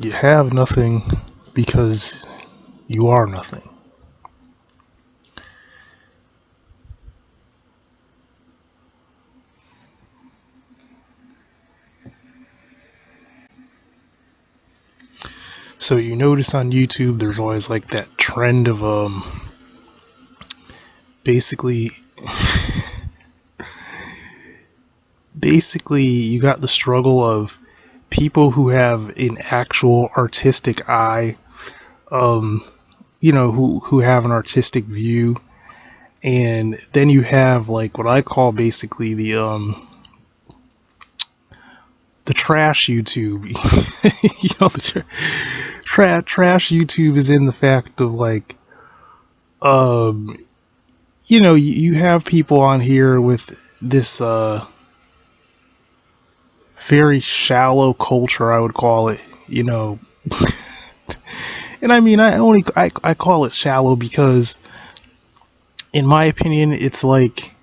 You have nothing because you are nothing. So you notice on YouTube there's always like that trend of basically you got the struggle of people who have an actual artistic eye, who have an artistic view, and then you have like what I call basically the trash YouTube. The trash YouTube is in the fact of like, you have people on here with this very shallow culture, I would call it, and I mean, I call it shallow because, in my opinion, it's like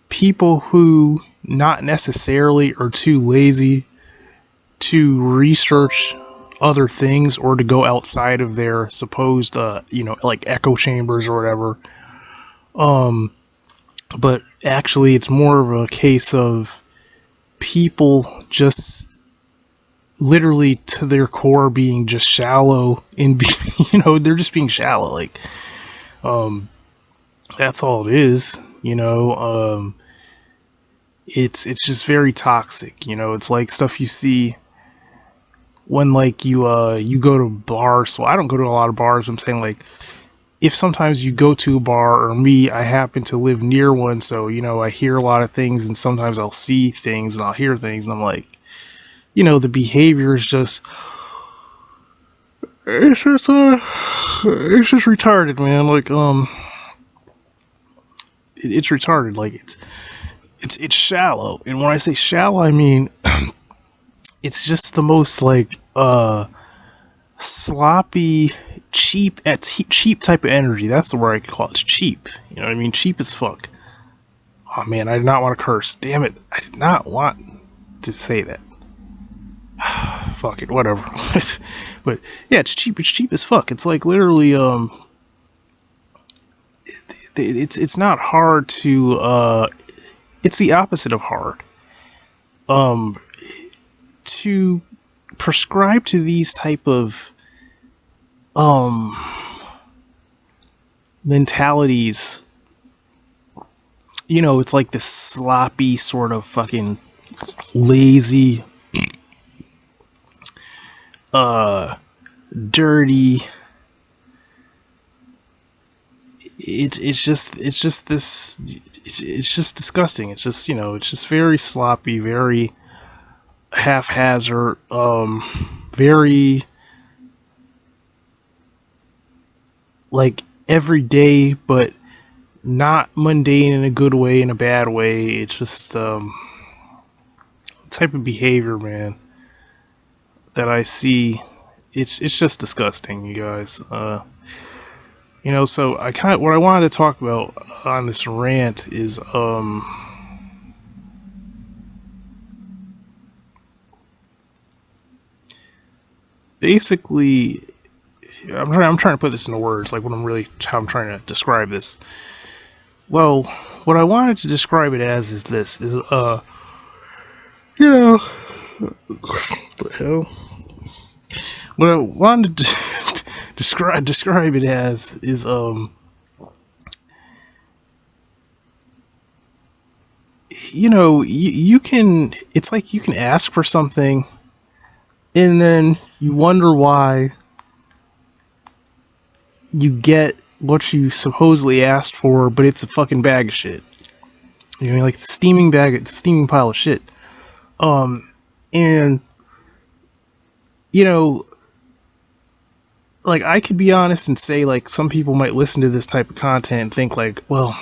people who not necessarily are too lazy to research other things or to go outside of their supposed, like echo chambers or whatever. But actually, it's more of a case of people just literally to their core being just shallow and they're just being shallow. Like, that's all it is. It's just very toxic. It's like stuff you see when like you go to bars. Well, I don't go to a lot of bars. I'm saying like if sometimes you go to a bar, or me, I happen to live near one, so I hear a lot of things, and sometimes I'll see things and I'll hear things, and I'm like, the behavior is just it's just retarded, man. Like it's retarded. Like it's shallow, and when I say shallow, I mean it's just the most like sloppy, cheap type of energy. That's the word I could call it. It's cheap. You know what I mean? Cheap as fuck. Oh man, I did not want to curse. Damn it, I did not want to say that. Fuck it, whatever. But yeah, it's cheap. It's cheap as fuck. It's like literally it's not hard to it's the opposite of hard. To prescribe to these type of mentalities, it's like this sloppy sort of fucking lazy, dirty. It's just this. It's just disgusting. It's just it's just very sloppy, very haphazard, very like everyday, but not mundane in a good way, in a bad way. It's just type of behavior, man, that I see. It's just disgusting, you guys. So what I wanted to talk about on this rant is basically, I'm trying to put this into words, like how I'm trying to describe this. Well, what I wanted to describe it as is this: what the hell? What I wanted to describe it as is you can. It's like you can ask for something, and then you wonder why you get what you supposedly asked for, but it's a fucking bag of shit. Like it's a steaming pile of shit. And like I could be honest and say like some people might listen to this type of content and think like, well,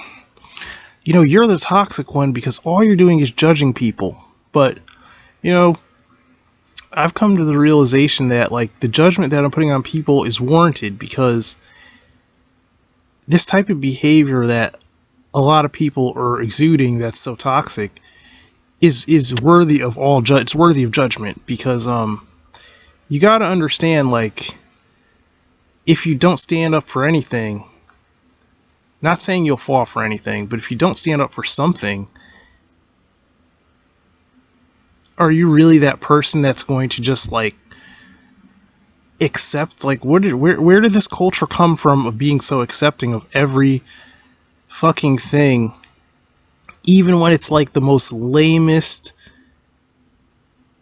you're the toxic one because all you're doing is judging people. But I've come to the realization that like the judgment that I'm putting on people is warranted, because this type of behavior that a lot of people are exuding that's so toxic is worthy of it's worthy of judgment, because you got to understand, like, if you don't stand up for anything, not saying you'll fall for anything, but if you don't stand up for something, are you really that person that's going to just, like, accept, like, where did this culture come from of being so accepting of every fucking thing, even when it's like the most lamest,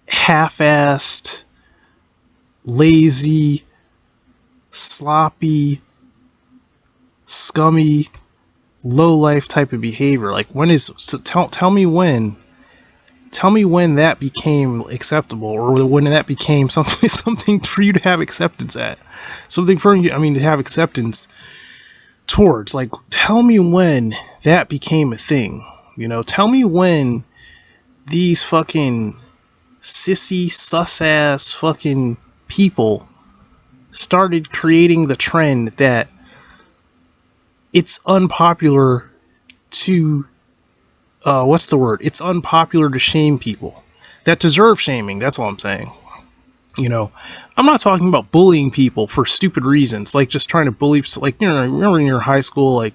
half-assed, lazy, sloppy, scummy, low life type of behavior? Like, when is, so tell me when, that became acceptable, or when that became something something for you to have acceptance at, something for you, I mean, to have acceptance towards. Like, tell me when that became a thing. You know, tell me when these fucking sissy, sus-ass fucking people started creating the trend that it's unpopular to, what's the word? It's unpopular to shame people that deserve shaming. That's all I'm saying. You know, I'm not talking about bullying people for stupid reasons, like just trying to bully, like, you know, remember in your high school, like,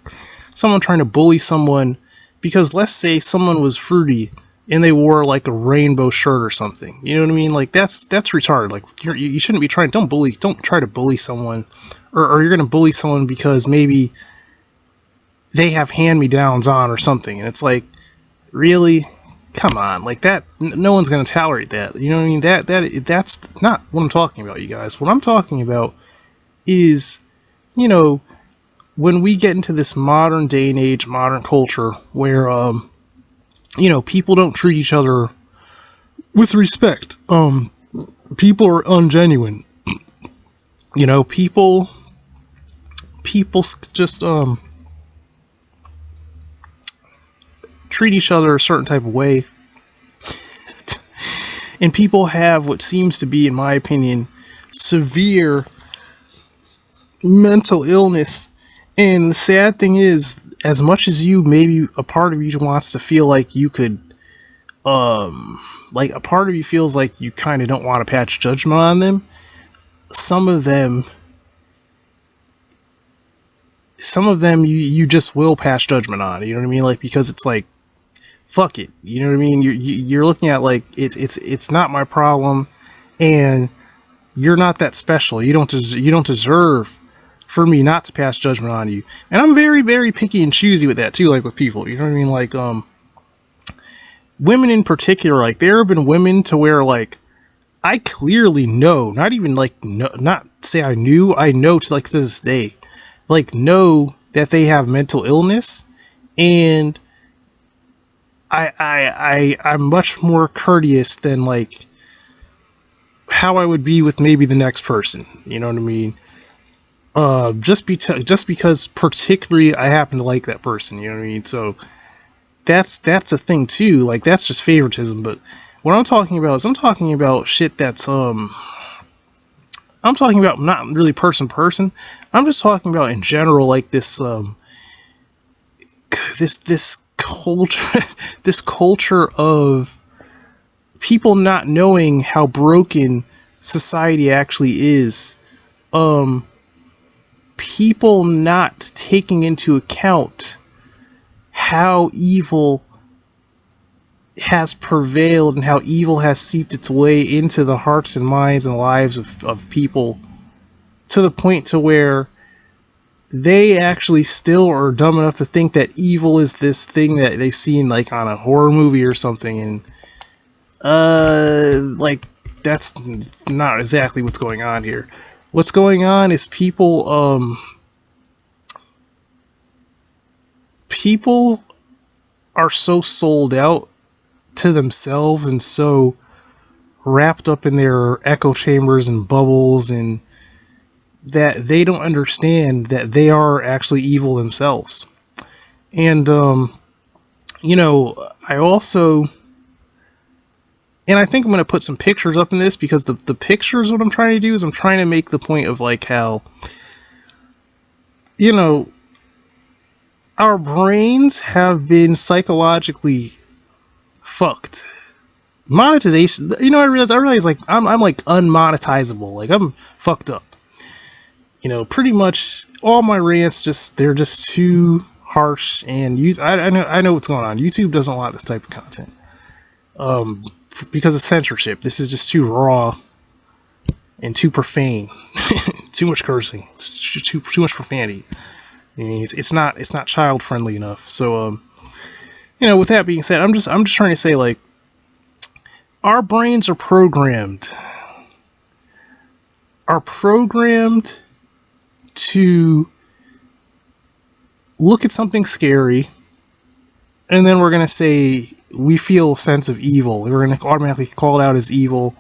someone trying to bully someone because, let's say, someone was fruity and they wore like a rainbow shirt or something. You know what I mean? Like, that's retarded. Like, you shouldn't be trying. Don't try to bully someone, or you're gonna bully someone because maybe they have hand-me-downs on or something, and it's like, really, come on, like that. No one's gonna tolerate that. You know what I mean? That's not what I'm talking about, you guys. What I'm talking about is, you know, when we get into this modern day and age, modern culture, where you know, people don't treat each other with respect. People are ungenuine. You know, people just treat each other a certain type of way, and people have what seems to be, in my opinion, severe mental illness. And the sad thing is, as much as you, maybe a part of you wants to feel like you could, like, a part of you feels like you kind of don't want to pass judgment on them. Some of them you just will pass judgment on. You know what I mean? Like, because it's like, fuck it. You know what I mean? You're looking at, like, it's not my problem, and you're not that special. You don't deserve for me not to pass judgment on you. And I'm very, very picky and choosy with that too, like with people. You know what I mean? Like, women in particular, like, there have been women to where, like, I clearly know, not even like, no, not say I knew, I know to, like, to this day, like, know that they have mental illness, and I'm much more courteous than, like, how I would be with maybe the next person. You know what I mean? Just because particularly I happen to like that person. You know what I mean? So that's a thing too. Like, that's just favoritism. But what I'm talking about is, I'm talking about shit that's I'm talking about not really person to person. I'm just talking about in general, like, this culture this culture of people not knowing how broken society actually is. People not taking into account how evil has prevailed and how evil has seeped its way into the hearts and minds and lives of people, to the point to where they actually still are dumb enough to think that evil is this thing that they've seen, like, on a horror movie or something. And like, that's not exactly what's going on here. What's going on is people are so sold out to themselves and so wrapped up in their echo chambers and bubbles, and that they don't understand that they are actually evil themselves. And you know, I also, and I think I'm going to put some pictures up in this, because the pictures, what I'm trying to do is I'm trying to make the point of, like, how, you know, our brains have been psychologically fucked monetization, I realize like I'm like unmonetizable, like I'm fucked up. Pretty much all my rants they're just too harsh, and I know what's going on. YouTube doesn't want this type of content. Because of censorship. This is just too raw and too profane. Too much cursing. Too much profanity. I mean, it's not child friendly enough. So with that being said, I'm just trying to say, like, our brains are programmed to look at something scary, and then we're gonna say we feel a sense of evil. We're gonna automatically call it out as evil.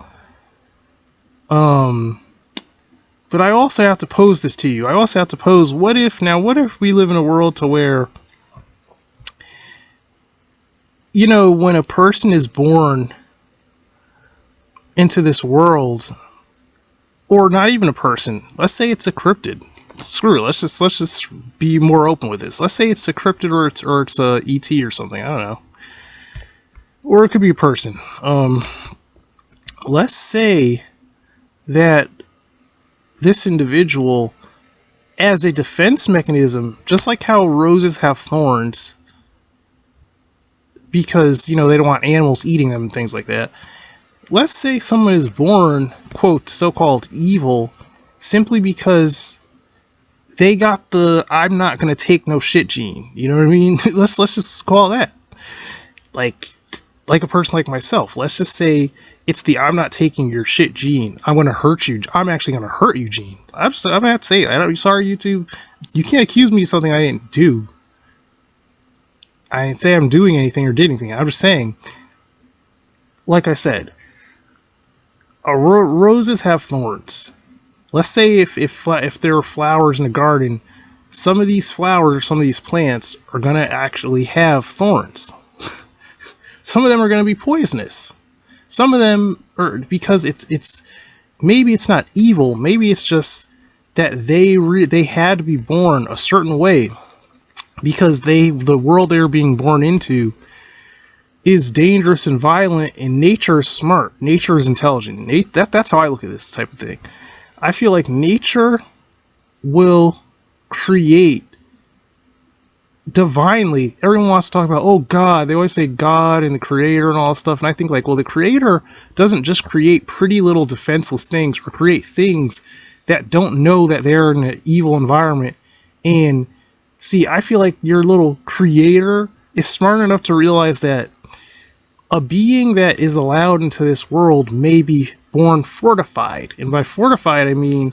But I also have to pose this to you. I also have to pose, what if we live in a world to where, when a person is born into this world, or not even a person, let's say it's a cryptid. Screw it. Let's just be more open with this. Let's say it's a cryptid, or it's a ET or something. I don't know. Or it could be a person. Let's say that this individual, as a defense mechanism, just like how roses have thorns because, they don't want animals eating them and things like that. Let's say someone is born, quote, so-called evil, simply because they got the I'm not going to take no shit gene. You know what I mean? let's just call that. Like a person like myself. Let's just say it's the I'm not taking your shit gene. I'm going to hurt you. I'm actually going to hurt you gene. I'm going to have to say it. I'm sorry, YouTube. You can't accuse me of something I didn't do. I didn't say I'm doing anything or did anything. I'm just saying, like I said, roses have thorns. Let's say if there are flowers in a garden, some of these flowers or some of these plants are going to actually have thorns. Some of them are going to be poisonous. Some of them are because it's maybe it's not evil. Maybe it's just that they had to be born a certain way because the world they're being born into is dangerous and violent, and nature is smart. Nature is intelligent. That's how I look at this type of thing. I feel like nature will create divinely. Everyone wants to talk about, oh, God. They always say God and the creator and all that stuff. And I think, like, well, the creator doesn't just create pretty little defenseless things or create things that don't know that they're in an evil environment. And see, I feel like your little creator is smart enough to realize that a being that is allowed into this world may be born fortified. And by fortified, I mean,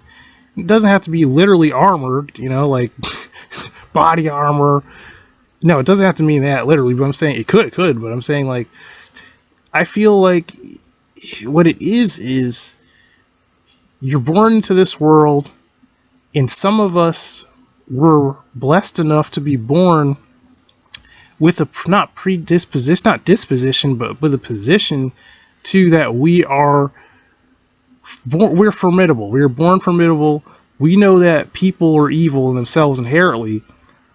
it doesn't have to be literally armored, like body armor. No, it doesn't have to mean that literally, but I'm saying it could, but I'm saying, like, I feel like what it is you're born into this world, and some of us were blessed enough to be born with a not disposition, but with a position to that we're formidable. We are born formidable. We know that people are evil in themselves inherently.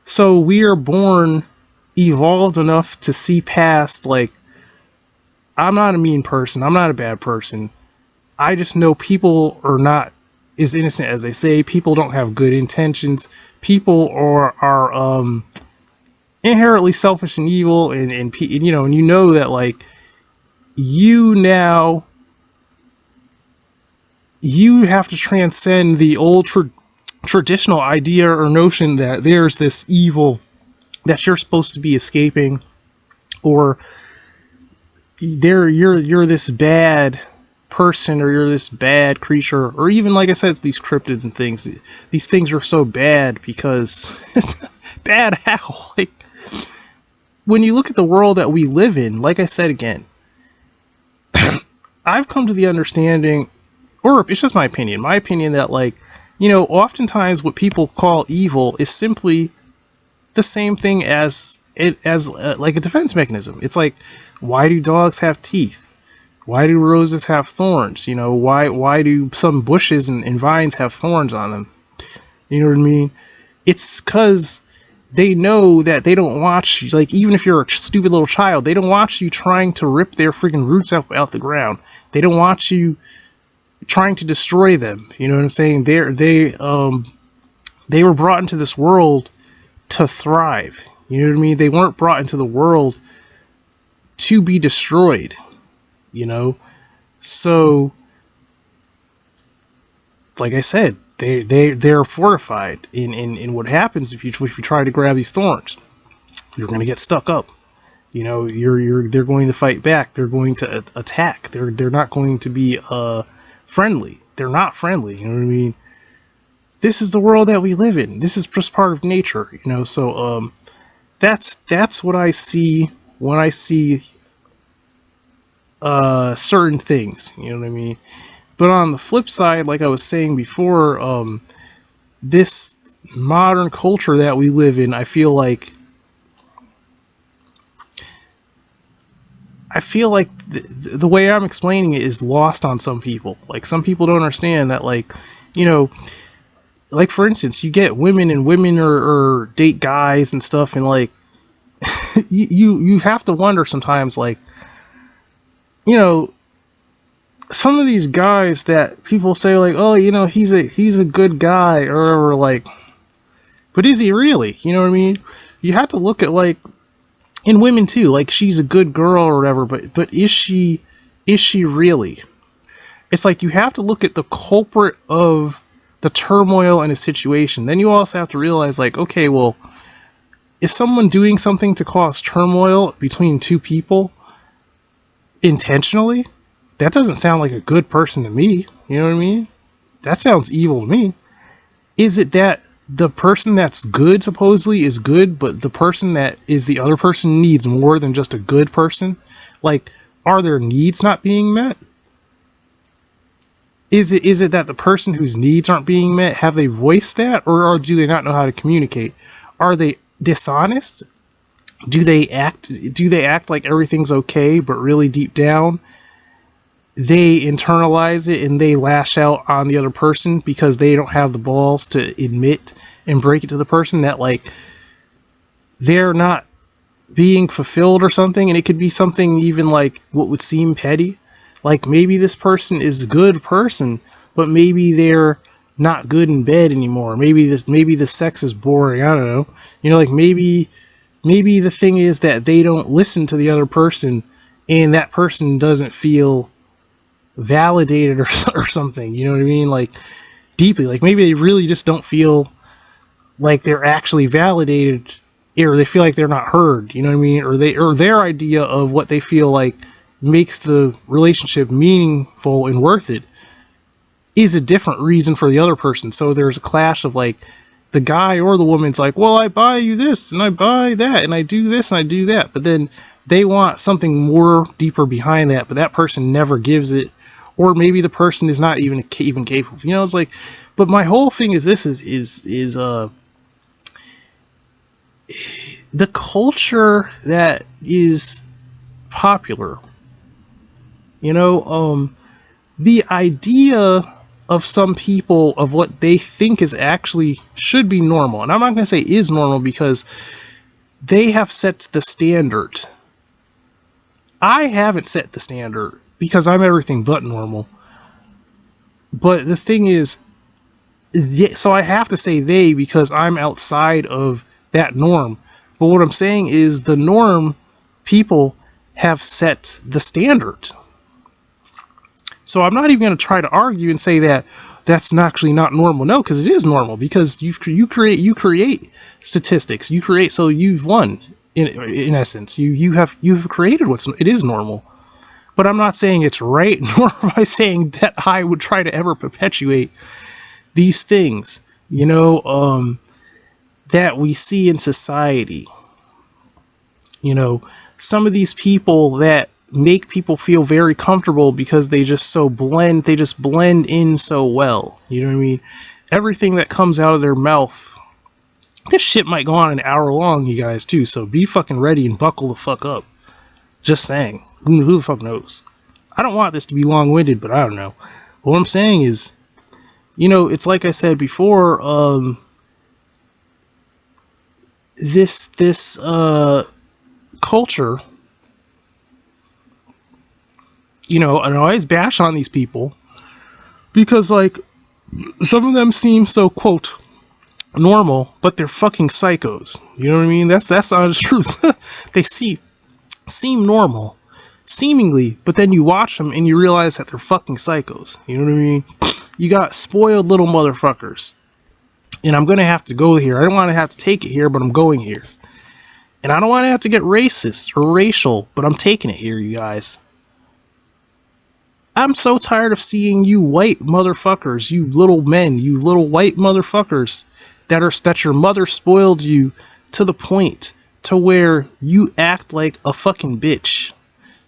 So we are born evolved enough to see past, like, I'm not a mean person. I'm not a bad person. I just know people are not as innocent as they say. People don't have good intentions. People are inherently selfish and evil, and you know that, like, you have to transcend the old traditional idea or notion that there's this evil that you're supposed to be escaping, or you're this bad person, or you're this bad creature, or even, like I said, it's these cryptids and things. These things are so bad because bad how? Like, when you look at the world that we live in, like I said again, I've come to the understanding, or it's just my opinion that, like, oftentimes what people call evil is simply the same thing as like a defense mechanism. It's like, why do dogs have teeth? Why do roses have thorns? Why do some bushes and vines have thorns on them? You know what I mean? It's because they know that they don't watch, like, even if you're a stupid little child, they don't watch you trying to rip their freaking roots out the ground. They don't watch you trying to destroy them. You know what I'm saying? They were brought into this world to thrive. You know what I mean? They weren't brought into the world to be destroyed, you know? So, like I said, they're fortified in what happens if you try to grab these thorns. You're going to get stuck up. You know, they're going to fight back. They're going to attack. They're not going to be friendly. They're not friendly. You know what I mean? This is the world that we live in. This is just part of nature. You know, so that's what I see when I see certain things. You know what I mean? But on the flip side, like I was saying before, this modern culture that we live in, I feel like the way I'm explaining it is lost on some people. Like, some people don't understand that, like, you know, like, for instance, you get women, and women or date guys and stuff, and like you have to wonder sometimes, like, you know, some of these guys that people say, like, oh, you know, he's a good guy or whatever, like, but is he really? You know what I mean? You have to look at, like, in women too, like, she's a good girl or whatever, but is she really? It's like, you have to look at the culprit of the turmoil in a situation. Then you also have to realize, like, okay, well, is someone doing something to cause turmoil between two people intentionally? That doesn't sound like a good person to me. You know what I mean? That sounds evil to me. Is it that the person that's good supposedly is good, but the person that is the other person needs more than just a good person? Like, are their needs not being met? Is it that the person whose needs aren't being met, have they voiced that, or do they not know how to communicate? Are they dishonest? Do they act like everything's okay, but really deep down they internalize it and they lash out on the other person because they don't have the balls to admit and break it to the person that, like, they're not being fulfilled or something? And it could be something even like what would seem petty. Like, maybe this person is a good person, but maybe they're not good in bed anymore. Maybe the sex is boring. I don't know. You know, like, maybe the thing is that they don't listen to the other person, and that person doesn't feel validated or something. You know what I mean? Like, deeply. Like, maybe they really just don't feel like they're actually validated, or they feel like they're not heard. You know what I mean? Or their idea of what they feel like makes the relationship meaningful and worth it is a different reason for the other person. So there's a clash of, like, the guy or the woman's like, well, I buy you this and I buy that and I do this and I do that, but then they want something more deeper behind that, but that person never gives it, or maybe the person is not even capable. You know, it's like, but my whole thing is this is the culture that is popular. You know, the idea of some people of what they think is actually should be normal, and I'm not going to say is normal because they have set the standard. I haven't set the standard because I'm everything but normal. But the thing is, so I have to say they because I'm outside of that norm. But what I'm saying is the norm people have set the standard. So I'm not even going to try to argue and say that that's actually not normal. No, because it is normal, because you create statistics. You create, so you've won in essence. You've created it is normal. But I'm not saying it's right, nor am I saying that I would try to ever perpetuate these things, you know, that we see in society. You know, some of these people that make people feel very comfortable because they just blend in so well. You know what I mean? Everything that comes out of their mouth, this shit might go on an hour long, you guys, too, so be fucking ready and buckle the fuck up. Just saying. Who the fuck knows? I don't want this to be long-winded, but I don't know. What I'm saying is, you know, it's like I said before, this culture, you know, and I always bash on these people because like some of them seem so quote normal, but they're fucking psychos. You know what I mean? That's not the truth. They seem normal, seemingly, but then you watch them and you realize that they're fucking psychos. You know what I mean? You got spoiled little motherfuckers. And I'm gonna have to go here. I don't want to have to take it here, but I'm going here. And I don't want to have to get racist or racial, but I'm taking it here, you guys. I'm so tired of seeing you white motherfuckers, you little men, you little white motherfuckers that your mother spoiled you to the point to where you act like a fucking bitch.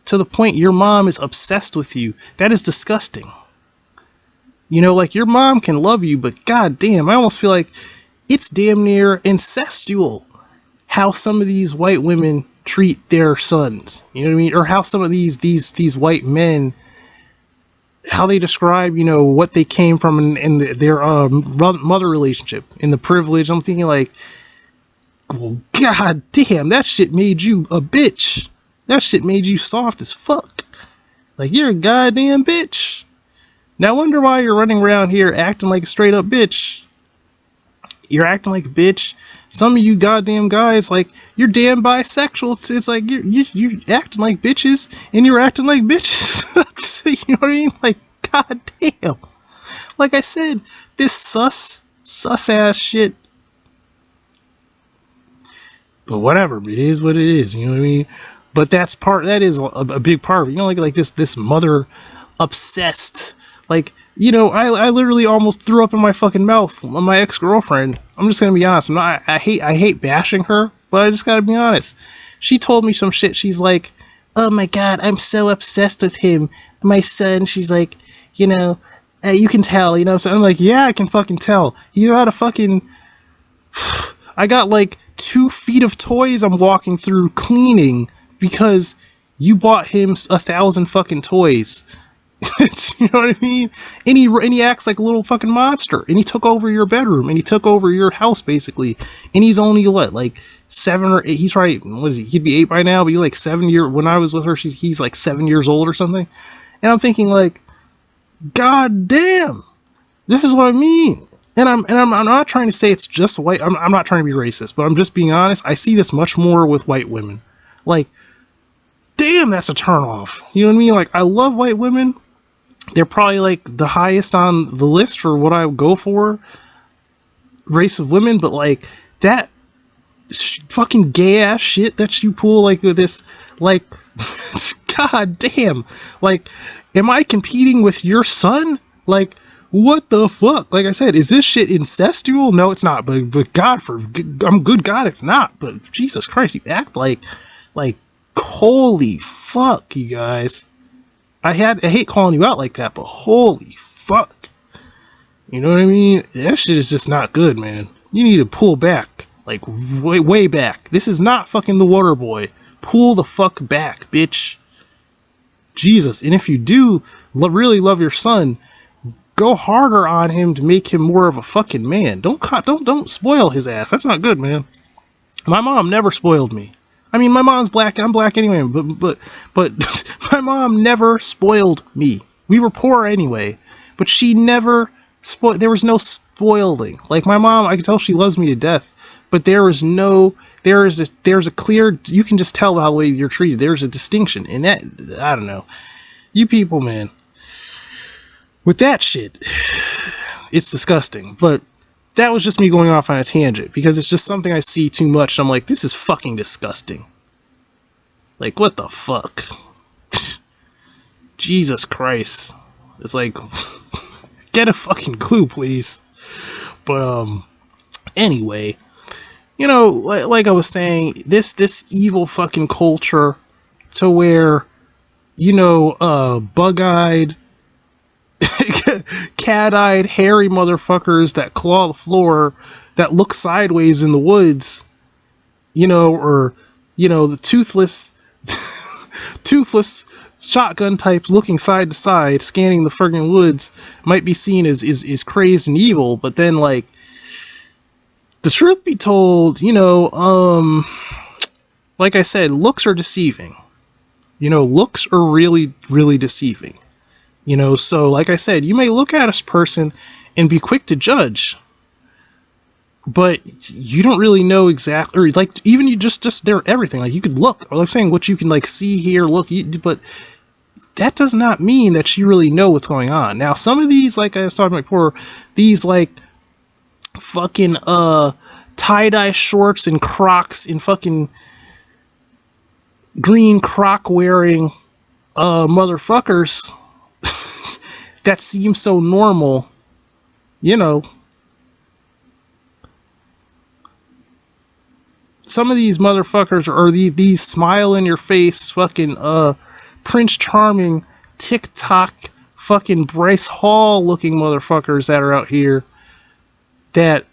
To the point your mom is obsessed with you. That is disgusting. You know, like your mom can love you, but goddamn, I almost feel like it's damn near incestual how some of these white women treat their sons. You know what I mean? Or how some of these white men, how they describe, you know, what they came from in their mother relationship, in the privilege. I'm thinking like, well, god damn, that shit made you a bitch. That shit made you soft as fuck. Like, you're a goddamn bitch. Now I wonder why you're running around here acting like a straight up bitch. You're acting like a bitch. Some of you goddamn guys, like, you're damn bisexual. It's like you acting like bitches and you're acting like bitches. You know what I mean? Like, goddamn. Like I said, this sus ass shit. But whatever, it is what it is. You know what I mean? But that is a big part of it. You know, like this mother obsessed. Like, you know, I literally almost threw up in my fucking mouth on my ex-girlfriend. I'm just gonna be honest. I hate bashing her, but I just gotta be honest. She told me some shit. She's like, oh my god, I'm so obsessed with him, my son. She's like, you know, you can tell, you know. So I'm like, yeah, I can fucking tell. You got a fucking. I got like 2 feet of toys I'm walking through cleaning because you bought him 1,000 fucking toys. You know what I mean? And he acts like a little fucking monster. And he took over your bedroom. And he took over your house, basically. And he's only, what, like 7 or 8? He's probably, what is he? He'd be 8 by now, but he's like 7 years. When I was with her, he's like 7 years old or something. And I'm thinking, like, god damn. This is what I mean. And I'm not trying to say it's just white. I'm not trying to be racist, but I'm just being honest. I see this much more with white women. Like, damn, that's a turnoff. You know what I mean? Like, I love white women. They're probably like the highest on the list for what I would go for, race of women, but like that fucking gay ass shit that you pull, like with this, like, god damn, like, am I competing with your son? Like, what the fuck? Like I said, is this shit incestual? No, it's not, but I'm good god, it's not, but Jesus Christ, you act like, holy fuck, you guys. I hate calling you out like that, but holy fuck. You know what I mean? That shit is just not good, man. You need to pull back. Like, way back. This is not fucking the Water Boy. Pull the fuck back, bitch. Jesus. And if you do really love your son, go harder on him to make him more of a fucking man. Don't spoil his ass. That's not good, man. My mom never spoiled me. I mean, my mom's black. I'm black anyway, but my mom never spoiled me. We were poor anyway, but she never spoiled. There was no spoiling. Like, my mom, I can tell she loves me to death, but there's a clear. You can just tell by the way you're treated. There's a distinction, and that, I don't know. You people, man, with that shit, it's disgusting. But that was just me going off on a tangent, because it's just something I see too much. I'm like, this is fucking disgusting. Like, what the fuck? Jesus Christ. It's like, get a fucking clue, please. But, anyway, you know, like I was saying, this evil fucking culture to where, you know, bug-eyed, cat-eyed, hairy motherfuckers that claw the floor, that look sideways in the woods, you know, or, you know, the toothless shotgun types looking side to side, scanning the friggin' woods, might be seen as crazed and evil, but then, like, The truth be told, like I said, looks are deceiving. Looks are really, really deceiving. So like I said, you may look at a person and be quick to judge, but you don't really know exactly, or like even you just they're everything. Like you could look, or I'm saying what you can like see, hear, look, but that does not mean that you really know what's going on. Now, some of these, like I was talking about before, these like fucking tie-dye shorts and Crocs and fucking green Croc wearing motherfuckers that seem so normal, you know. Some of these motherfuckers are these smile in your face fucking Prince Charming TikTok fucking Bryce Hall looking motherfuckers that are out here that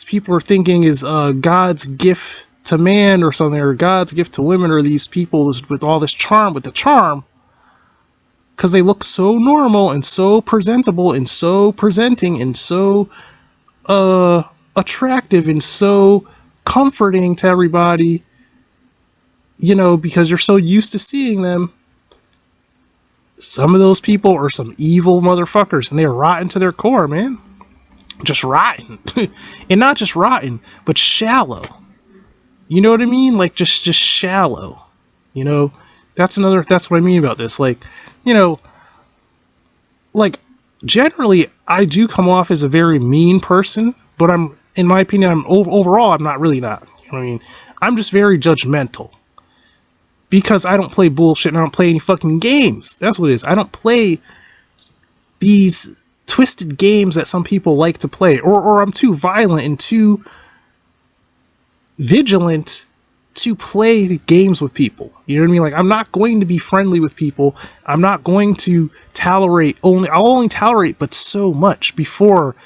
people are thinking is God's gift to man or something, or God's gift to women, or these people with all this charm, with the charm, because they look so normal and so presentable and so presenting and so attractive and so comforting to everybody, because you're so used to seeing them. Some of those people are some evil motherfuckers, and they're rotten to their core, man. Just rotten. And not just rotten, but shallow. You know what I mean? Like just shallow. That's what I mean about this. Like, like generally I do come off as a very mean person, but in my opinion, overall I'm not really not. You know what I mean? I'm just very judgmental. Because I don't play bullshit and I don't play any fucking games. That's what it is. I don't play these twisted games that some people like to play. Or I'm too violent and too vigilant to play games with people. You know what I mean? Like, I'm not going to be friendly with people. I'm not going to tolerate I'll only tolerate but so much before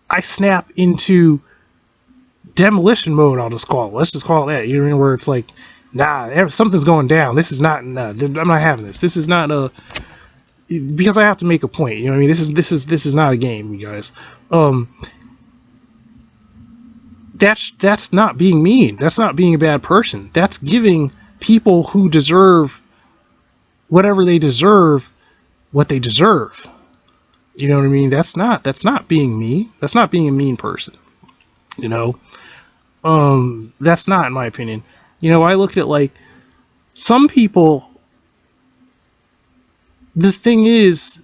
I snap into demolition mode, I'll just call it. Let's just call it that. You know what I mean? Where it's like, nah, something's going down. This is not, nah, I'm not having this. This is not because I have to make a point. You know what I mean? This is not a game, you guys. That's not being mean. That's not being a bad person. That's giving people who deserve whatever they deserve what they deserve. You know what I mean? That's not being mean. That's not being a mean person. That's not, in my opinion. I look at it like some people, the thing is,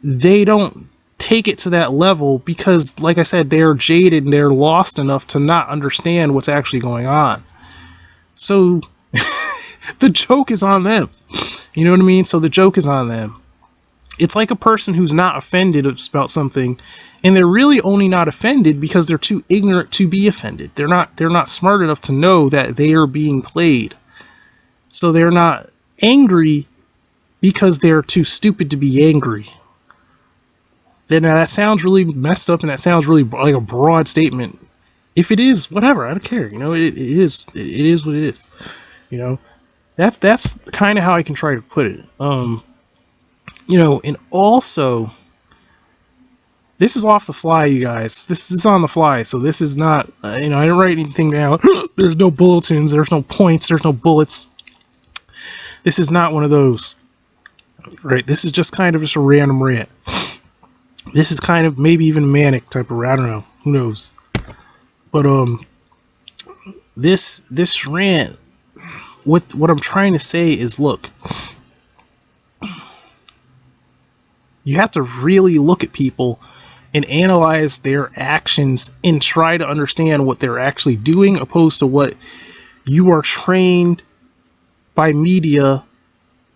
they don't take it to that level because, like I said, they're jaded and they're lost enough to not understand what's actually going on. So the joke is on them. You know what I mean? So the joke is on them. It's like a person who's not offended about something, and they're really only not offended because they're too ignorant to be offended. They're not smart enough to know that they are being played. So they're not angry because they're too stupid to be angry. Then that sounds really messed up, and that sounds really like a broad statement. If it is, whatever, I don't care. It is what it is. That's kind of how I can try to put it. And also, this is off the fly, you guys. This is on the fly, so this is not, I didn't write anything down. There's no bulletins, there's no points, there's no bullets. This is not one of those. Right? This is just kind of just a random rant. This is kind of maybe even manic type of rant. I don't know. Who knows? But this rant, what I'm trying to say is, look, you have to really look at people and analyze their actions and try to understand what they're actually doing, opposed to what you are trained by media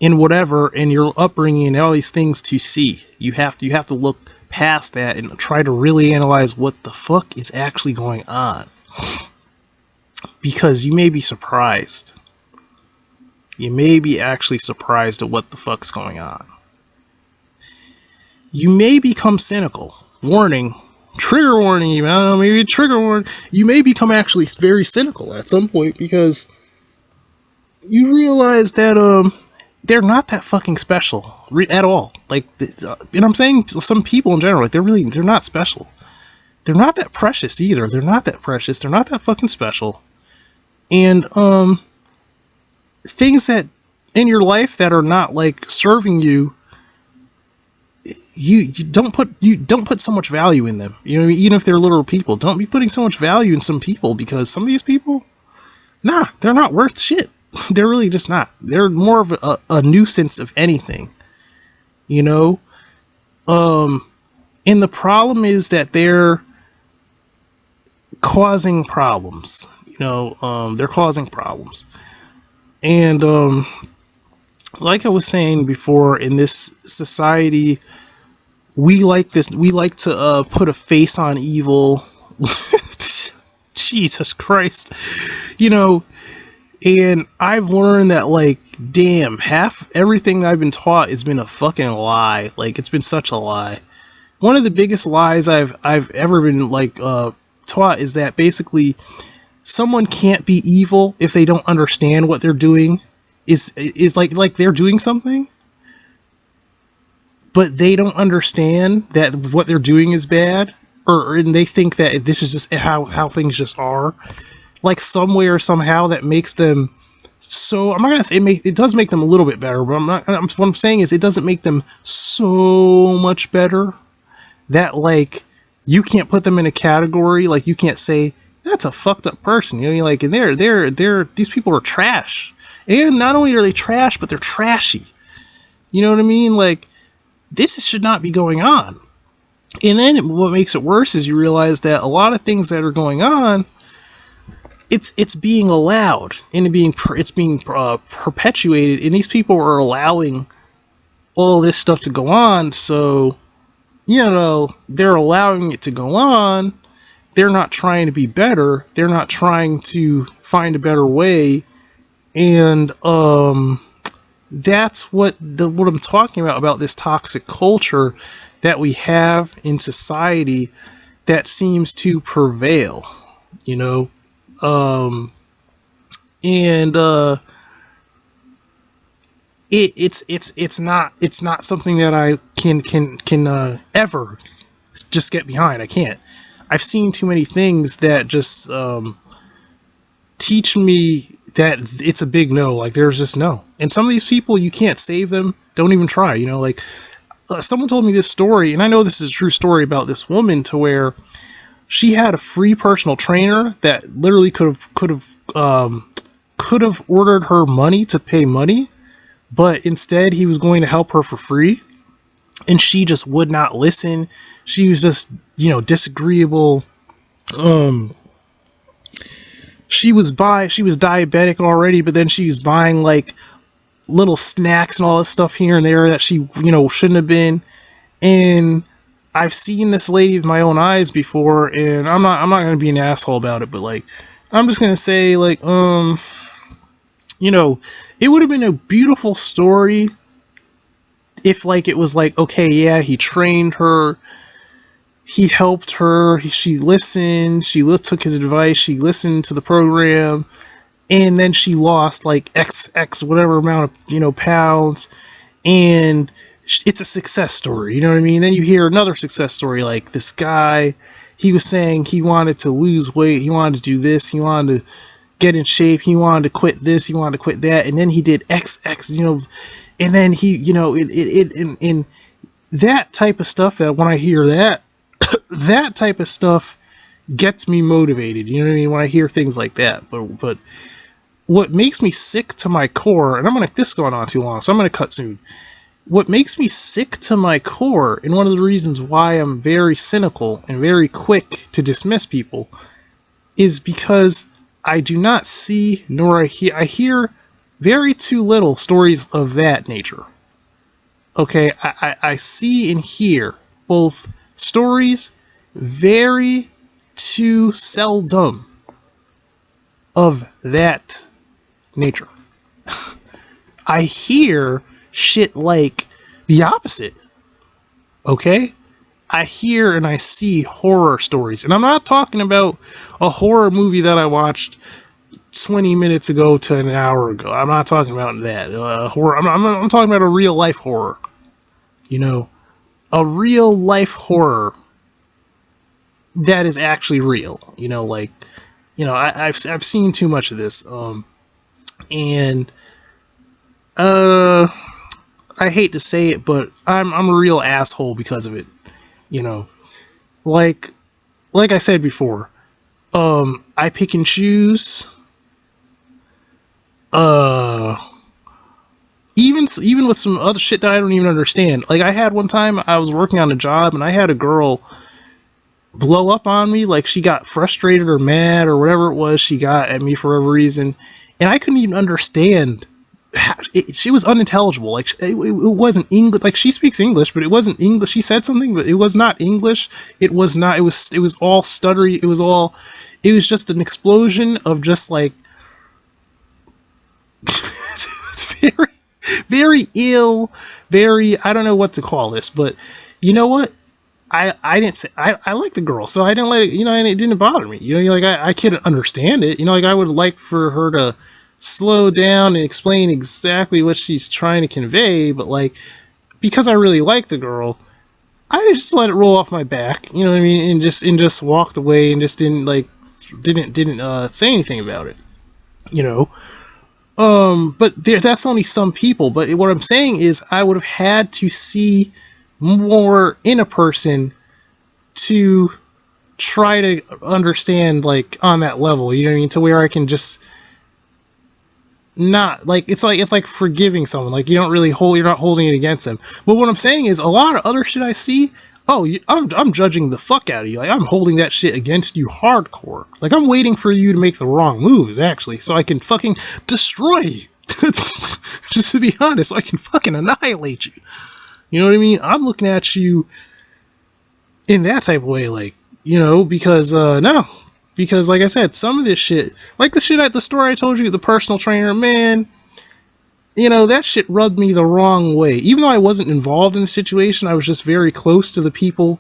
and whatever, and your upbringing and all these things to see. You have to look past that and try to really analyze what the fuck is actually going on. Because you may be surprised. You may be actually surprised at what the fuck's going on. You may become cynical. Warning. Trigger warning even. I don't know, maybe a trigger warning. You may become actually very cynical at some point because you realize that, they're not that fucking special at all. Like, and I'm saying some people in general, like they're not special. They're not that precious either. They're not that precious. They're not that fucking special. And things that in your life that are not like serving you, you don't put so much value in them. You know, even if they're literal people, don't be putting so much value in some people, because some of these people, nah, they're not worth shit. They're really just not. They're more of a nuisance of anything. You know, and the problem is that they're causing problems. You know, they're causing problems. And like I was saying before, in this society, we like this. We like to put a face on evil. Jesus Christ, you know. And I've learned that, like, damn, half everything I've been taught has been a fucking lie. Like, it's been such a lie. One of the biggest lies I've ever been like taught is that basically someone can't be evil if they don't understand what they're doing. Is like they're doing something, but they don't understand that what they're doing is bad, and they think that this is just how things just are. Like, somewhere, somehow, that makes them so. I'm not gonna say it does make them a little bit better, but what I'm saying is it doesn't make them so much better that, like, you can't put them in a category. Like, you can't say that's a fucked up person. You know, like, and they're these people are trash. And not only are they trash, but they're trashy. You know what I mean? Like, this should not be going on. And then what makes it worse is you realize that a lot of things that are going on, it's being allowed, and it's being perpetuated, and these people are allowing all this stuff to go on. So, you know, they're allowing it to go on. They're not trying to be better. They're not trying to find a better way. And that's what I'm talking about this toxic culture that we have in society that seems to prevail, you know. And it's not something that I can ever just get behind. I can't. I've seen too many things that just teach me that it's a big no. Like, there's just no. And some of these people, you can't save them. Don't even try. You know, like, someone told me this story, and I know this is a true story, about this woman to where she had a free personal trainer that literally could have ordered her money to pay money, but instead he was going to help her for free, and she just would not listen. She was just, you know, disagreeable. She was diabetic already, but then she was buying like little snacks and all this stuff here and there that she, you know, shouldn't have been. And I've seen this lady with my own eyes before, and I'm not going to be an asshole about it, but like, I'm just going to say, like, you know, it would have been a beautiful story if, like, it was like, okay, yeah, he trained her, he helped her, she listened, she took his advice, she listened to the program, and then she lost like X whatever amount of, you know, pounds, and it's a success story, you know what I mean? Then you hear another success story, like this guy, he was saying he wanted to lose weight, he wanted to do this, he wanted to get in shape, he wanted to quit this, he wanted to quit that, and then he did X, you know, and then he, you know, in that type of stuff, that when I hear that, that type of stuff gets me motivated, you know what I mean, when I hear things like that. But what makes me sick to my core, and this is going on too long, so I'm gonna cut soon. What makes me sick to my core, and one of the reasons why I'm very cynical and very quick to dismiss people, is because I do not see, nor I hear very too little stories of that nature. Okay, I see and hear both stories very too seldom of that nature. I hear shit like the opposite. Okay? I hear and I see horror stories. And I'm not talking about a horror movie that I watched 20 minutes ago to an hour ago. I'm not talking about that horror. I'm talking about a real life horror. You know, a real life horror that is actually real. You know, like, you know, I've seen too much of this. And uh, I hate to say it, but I'm a real asshole because of it. You know, like I said before, I pick and choose. Uh, even with some other shit that I don't even understand. Like I had one time I was working on a job and I had a girl blow up on me, like she got frustrated or mad or whatever it was she got at me for whatever reason, and I couldn't even understand. She was unintelligible. Like it wasn't English. Like she speaks English, but it wasn't English. She said something, but it was not English. It was not. It was all stuttery. It was all. It was just an explosion of just like very, very ill. Very. I don't know what to call this, but you know what? I didn't say I like the girl, so I didn't let it, you know, and it didn't bother me. You know, like I couldn't understand it. You know, like I would like for her to slow down and explain exactly what she's trying to convey, but like because I really like the girl, I just let it roll off my back. You know what I mean? And just walked away and just didn't like didn't say anything about it. You know. But that's only some people. But what I'm saying is, I would have had to see more in a person to try to understand like on that level, you know what I mean, to where I can just not like it's like forgiving someone, like you don't really hold, you're not holding it against them. But what I'm saying is a lot of other shit I see, oh, I'm judging the fuck out of you, like I'm holding that shit against you hardcore, like I'm waiting for you to make the wrong moves actually so I can fucking destroy you. Just to be honest, so I can fucking annihilate you. You know what I mean? I'm looking at you in that type of way, like, you know, because no, because like I said, some of this shit, like the shit at the store I told you, the personal trainer, man, you know, that shit rubbed me the wrong way. Even though I wasn't involved in the situation, I was just very close to the people,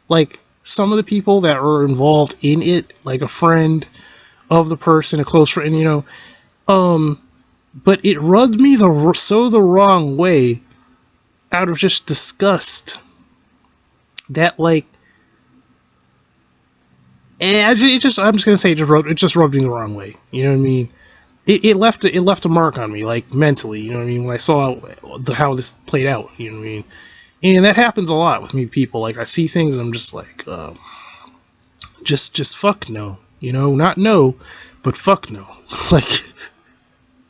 like some of the people that were involved in it, like a friend of the person, a close friend, you know. But it rubbed me the wrong way out of just disgust that like I'm just gonna say it just rubbed me the wrong way. You know what I mean? It left a mark on me, like mentally. You know what I mean? When I saw how this played out. You know what I mean? And that happens a lot with me people. Like I see things and I'm just like, just fuck no. You know, not no, but fuck no. Like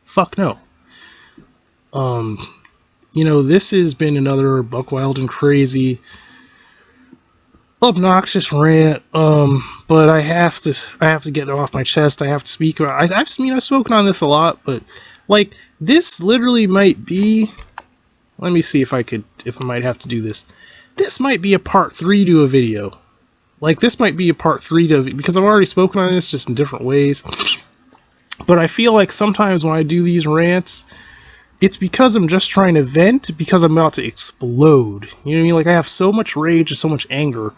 fuck no. You know, this has been another buck wild and crazy obnoxious rant, but I have to get it off my chest. I have to speak about I've spoken on this a lot, but like this literally might be, let me see if I might have to do this. This might be a part 3 to a video. Like this might be a part 3 to, because I've already spoken on this just in different ways. But I feel like sometimes when I do these rants, it's because I'm just trying to vent, because I'm about to explode. You know what I mean? Like I have so much rage and so much anger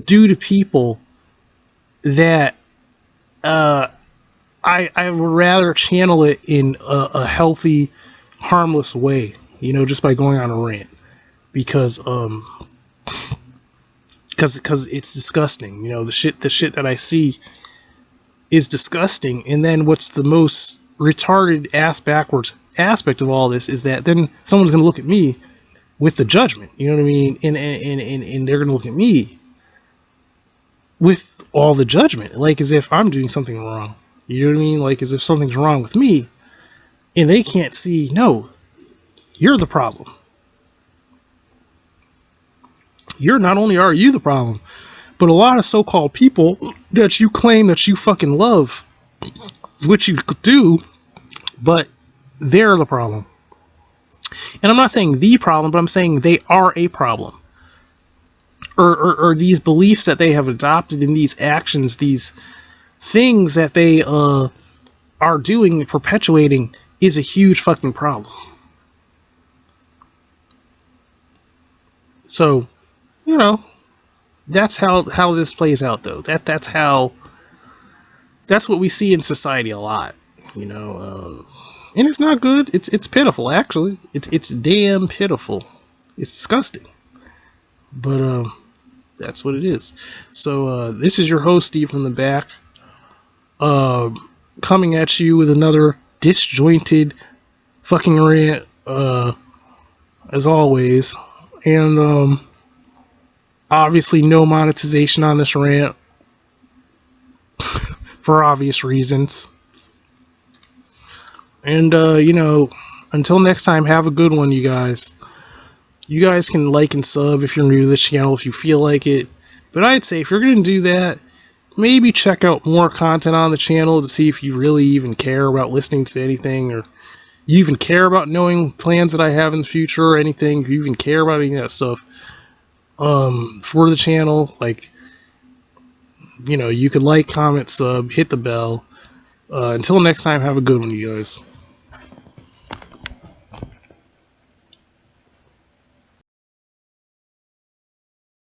due to people that I would rather channel it in a healthy, harmless way, you know, just by going on a rant, because because it's disgusting, you know, the shit that I see is disgusting. And then what's the most retarded ass backwards aspect of all this is that then someone's gonna look at me with the judgment, you know what I mean, and they're gonna look at me with all the judgment, like as if I'm doing something wrong. You know what I mean? Like as if something's wrong with me, and they can't see. No, you're the problem. You're not only are you the problem, but a lot of so-called people that you claim that you fucking love, which you do, but they're the problem. And I'm not saying the problem, but I'm saying they are a problem. Or these beliefs that they have adopted in these actions, these things that they are doing, perpetuating, is a huge fucking problem. So, you know, that's how this plays out, though. That's how That's what we see in society a lot, you know. And it's not good. It's pitiful, actually. It's damn pitiful. It's disgusting. But that's what it is. So this is your host, Steve from the back, uh, coming at you with another disjointed fucking rant, as always. And obviously, no monetization on this rant for obvious reasons. And until next time, have a good one, you guys. You guys can like and sub if you're new to this channel if you feel like it. But I'd say if you're going to do that, maybe check out more content on the channel to see if you really even care about listening to anything, or you even care about knowing plans that I have in the future or anything. You even care about any of that stuff for the channel. Like, you could like, comment, sub, hit the bell. Until next time, have a good one, you guys.